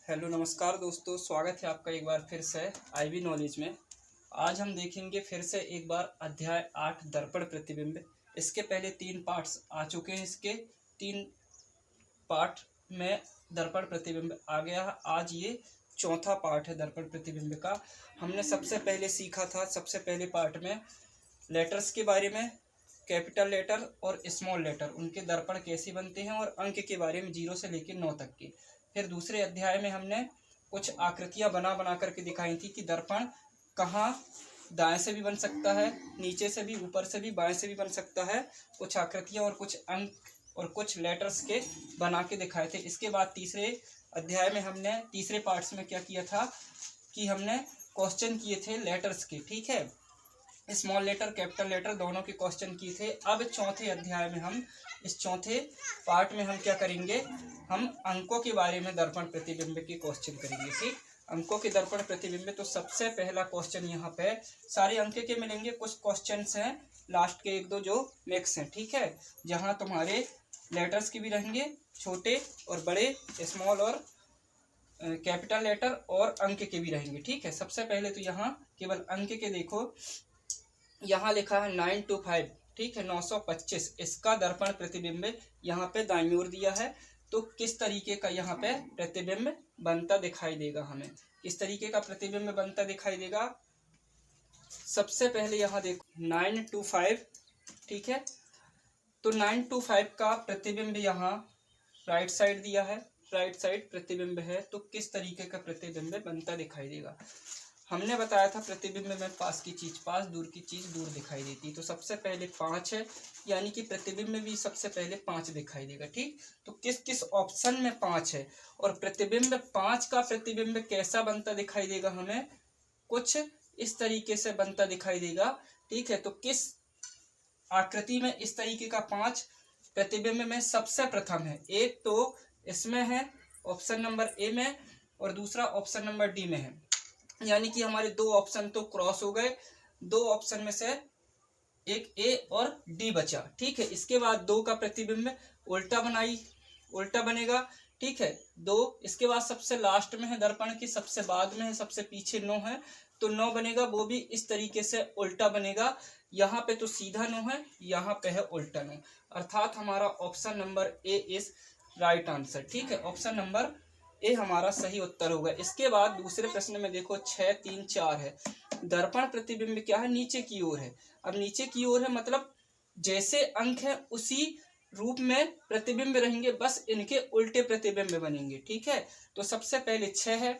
Hello नमस्कार दोस्तों, स्वागत है आपका एक बार फिर से आईवी नॉलेज में। आज हम देखेंगे फिर से एक बार अध्याय 8 दर्पण प्रतिबिंब। इसके पहले 3 पार्ट्स आ चुके हैं। इसके 3 पार्ट में दर्पण प्रतिबिंब आ गया है। आज ये चौथा पार्ट है दर्पण प्रतिबिंब का। हमने सबसे पहले सीखा था, सबसे पहले पार्ट में लेटर्स के बारे में, कैपिटल लेटर और स्मॉल लेटर, उनके दर्पण कैसे बनते हैं, और अंक के बारे में 0 से लेकर 9 तक के। फिर दूसरे अध्याय में हमने कुछ आकृतियां बना बना करके दिखाई थी कि दर्पण कहाँ दाएं से भी बन सकता है, नीचे से भी, ऊपर से भी, बाएं से भी बन सकता है। कुछ आकृतियां और कुछ अंक और कुछ लेटर्स के बना के दिखाए थे। इसके बाद तीसरे अध्याय में हमने तीसरे पार्ट्स में क्या किया था कि हमने क्वेश्चन किए थे लेटर्स के, ठीक है, स्मॉल लेटर कैपिटल लेटर दोनों के क्वेश्चन किए थे। अब चौथे अध्याय में हम इस चौथे पार्ट में हम क्या करेंगे, हम अंकों के बारे में दर्पण प्रतिबिंब के क्वेश्चन करेंगे। ठीक, अंकों के दर्पण प्रतिबिंब। तो सबसे पहला क्वेश्चन यहाँ पे सारे अंक के मिलेंगे, कुछ क्वेश्चंस हैं लास्ट के 1-2 जो मिक्स हैं, ठीक है, जहाँ तुम्हारे लेटर्स के भी रहेंगे, छोटे और बड़े, स्मॉल और कैपिटल लेटर, और अंक के भी रहेंगे। ठीक है, सबसे पहले तो यहाँ केवल अंक के देखो, यहाँ लिखा है 925, ठीक है, 925। इसका दर्पण प्रतिबिंब यहाँ पे दाईं ओर दिया है। तो किस तरीके का यहाँ पे प्रतिबिंब बनता दिखाई देगा, हमें किस तरीके का प्रतिबिंब बनता दिखाई देगा। सबसे पहले यहाँ देखो 925, ठीक है, तो 925 का प्रतिबिंब यहाँ राइट साइड दिया है, राइट साइड प्रतिबिंब है। तो किस तरीके का प्रतिबिंब बनता दिखाई देगा। हमने बताया था प्रतिबिंब में पास की चीज पास, दूर की चीज दूर दिखाई देती है। तो सबसे पहले 5 है, यानी कि प्रतिबिंब में भी सबसे पहले 5 दिखाई देगा। ठीक, तो किस किस ऑप्शन में 5 है, और प्रतिबिंब 5 का प्रतिबिंब कैसा बनता दिखाई देगा, हमें कुछ इस तरीके से बनता दिखाई देगा। ठीक है, तो किस आकृति में इस तरीके का 5 प्रतिबिंब में सबसे प्रथम है। एक तो इसमें है ऑप्शन नंबर ए में, और दूसरा ऑप्शन नंबर डी में है, यानी कि हमारे 2 ऑप्शन तो क्रॉस हो गए। 2 ऑप्शन में से एक ए और डी बचा। ठीक है, इसके बाद 2 का प्रतिबिंब उल्टा बनेगा। ठीक है, 2 इसके बाद सबसे लास्ट में है, दर्पण की सबसे बाद में है, सबसे पीछे 9 है, तो 9 बनेगा, वो भी इस तरीके से उल्टा बनेगा। यहाँ पे तो सीधा 9 है, यहाँ पे है उल्टा 9, अर्थात हमारा option number A is right answer. ठीक है, ऑप्शन नंबर ए हमारा सही उत्तर होगा। इसके बाद दूसरे प्रश्न में देखो 6, 3, 4 है। दर्पण प्रतिबिंब क्या है, नीचे की ओर है। अब नीचे की ओर है मतलब जैसे अंक है उसी रूप में प्रतिबिंब रहेंगे, बस इनके उल्टे प्रतिबिंब बनेंगे। ठीक है, तो सबसे पहले 6 है,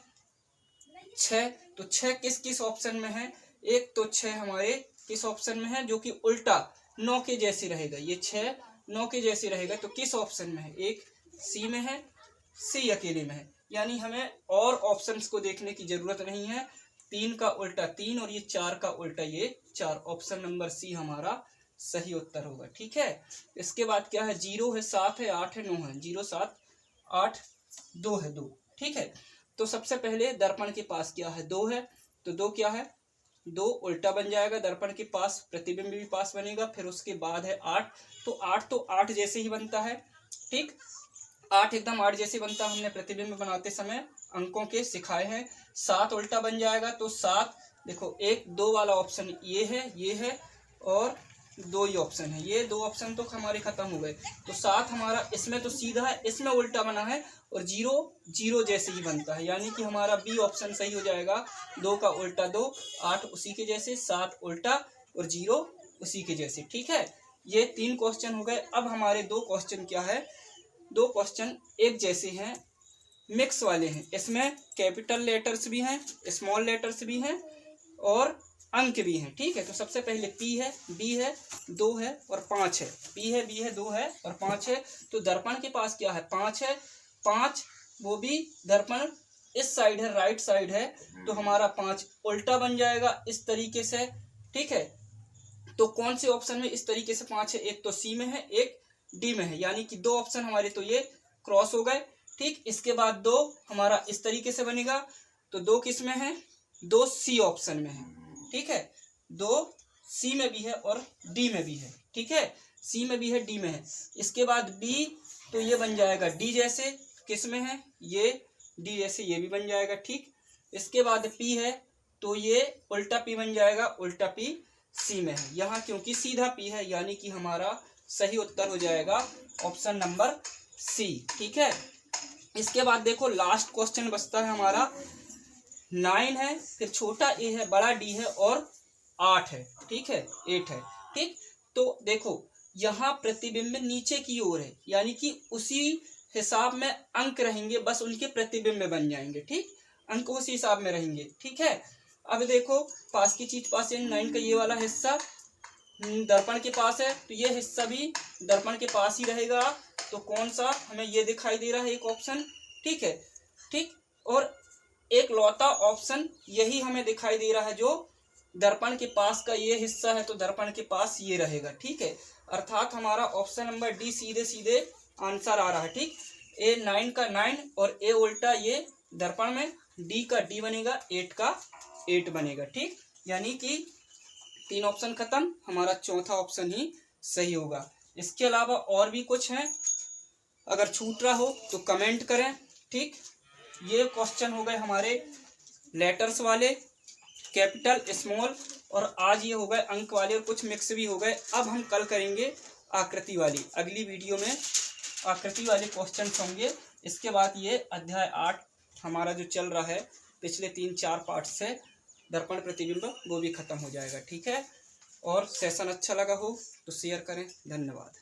6, तो 6 किस किस ऑप्शन में है। एक तो 6 हमारे किस ऑप्शन में है, जो कि उल्टा 9 के जैसी रहेगा। ये 6 9 के जैसी रहेगा, तो किस ऑप्शन में है, एक सी में है, सी अकेले में है, यानी हमें और ऑप्शंस को देखने की जरूरत नहीं है। 3 का उल्टा 3 और ये 4 का उल्टा ये 4, ऑप्शन नंबर सी हमारा सही उत्तर होगा। ठीक है, इसके बाद क्या है, 0 है, 7 है, 8 है, 9 है, 0 7 8 2 है, 2। ठीक है, तो सबसे पहले दर्पण के पास क्या है, 2 है, तो 2 क्या है, 2 उल्टा बन जाएगा, दर्पण के पास प्रतिबिंब भी पास बनेगा। फिर उसके बाद है 8, तो 8 जैसे ही बनता है। ठीक, 8 एकदम 8 जैसे बनता, हमने प्रतिबिंब बनाते समय अंकों के सिखाए हैं। 7 उल्टा बन जाएगा, तो 7 देखो 1 2 वाला ऑप्शन ये है, और 2 ही ऑप्शन है, ये 2 ऑप्शन तो हमारे खत्म हो गए। तो 7 हमारा इसमें तो सीधा है, इसमें उल्टा बना है, और 0 0 जैसे ही बनता है, यानी कि हमारा बी ऑप्शन सही हो जाएगा। 2 का उल्टा 2, 8 उसी के जैसे, 7 उल्टा और 0 उसी के जैसे। ठीक है, ये 3 क्वेश्चन हो गए। अब हमारे 2 क्वेश्चन क्या है, 2 क्वेश्चन एक जैसे हैं, मिक्स वाले हैं। इसमें कैपिटल लेटर्स भी हैं, स्मॉल लेटर्स भी हैं, और अंक भी हैं। ठीक है, तो सबसे पहले पी है, बी है, 2 है और 5 है। पी है, बी है, 2 है और 5 है। तो दर्पण के पास क्या है, 5 है, 5 वो भी दर्पण इस साइड है, राइट साइड है, तो हमारा 5 उल्टा बन जाएगा इस तरीके से। ठीक है, तो कौन से ऑप्शन में इस तरीके से 5 है, एक तो सी में है, एक डी में है, यानी कि 2 ऑप्शन हमारे तो ये क्रॉस हो गए। ठीक, इसके बाद 2 हमारा इस तरीके से बनेगा, तो 2 किस में है, 2 सी ऑप्शन में है। ठीक है, 2 सी में भी है और डी में भी है। ठीक है, सी में भी है, डी में है। इसके बाद बी, तो ये बन जाएगा डी जैसे, किस में है, ये डी जैसे ये भी बन जाएगा, ठीक। इसके बाद पी है तो ये उल्टा पी बन जाएगा, उल्टा पी सी में है। यहाँ क्योंकि सीधा पी है यानी कि हमारा सही उत्तर हो जाएगा ऑप्शन नंबर सी, ठीक है। इसके बाद देखो लास्ट क्वेश्चन बचता है हमारा 9 है, फिर छोटा ए है, बड़ा डी है और 8 है, ठीक है, 8 है, ठीक। तो देखो यहाँ प्रतिबिंब नीचे की ओर है यानी कि उसी हिसाब में अंक रहेंगे, बस उनके प्रतिबिंब बन जाएंगे, ठीक। अंक उसी हिसाब में रहेंगे, ठीक है। अब देखो पास की चीज पास, 9 का ये वाला हिस्सा दर्पण के पास है तो ये हिस्सा भी दर्पण के पास ही रहेगा। तो कौन सा हमें ये दिखाई दे रहा है एक ऑप्शन, ठीक है, ठीक। और एक लौता ऑप्शन यही हमें दिखाई दे रहा है जो दर्पण के पास का ये हिस्सा है तो दर्पण के पास ये रहेगा, ठीक है। अर्थात हमारा ऑप्शन नंबर डी सीधे सीधे आंसर आ रहा है, ठीक। ए 9 का 9 और ए उल्टा ये दर्पण में, डी का डी बनेगा, 8 का 8 बनेगा, ठीक। यानी कि 3 ऑप्शन खत्म, हमारा चौथा ऑप्शन ही सही होगा। इसके अलावा और भी कुछ है, अगर छूट रहा हो तो कमेंट करें, ठीक। ये क्वेश्चन हो गए हमारे लेटर्स वाले, कैपिटल स्मॉल, और आज ये हो गए अंक वाले और कुछ मिक्स भी हो गए। अब हम कल करेंगे आकृति वाली, अगली वीडियो में आकृति वाले क्वेश्चन होंगे। इसके बाद ये अध्याय 8 हमारा जो चल रहा है पिछले 3-4 पार्ट से दर्पण प्रतिबिंब वो भी खत्म हो जाएगा, ठीक है। और सेशन अच्छा लगा हो तो शेयर करें। धन्यवाद।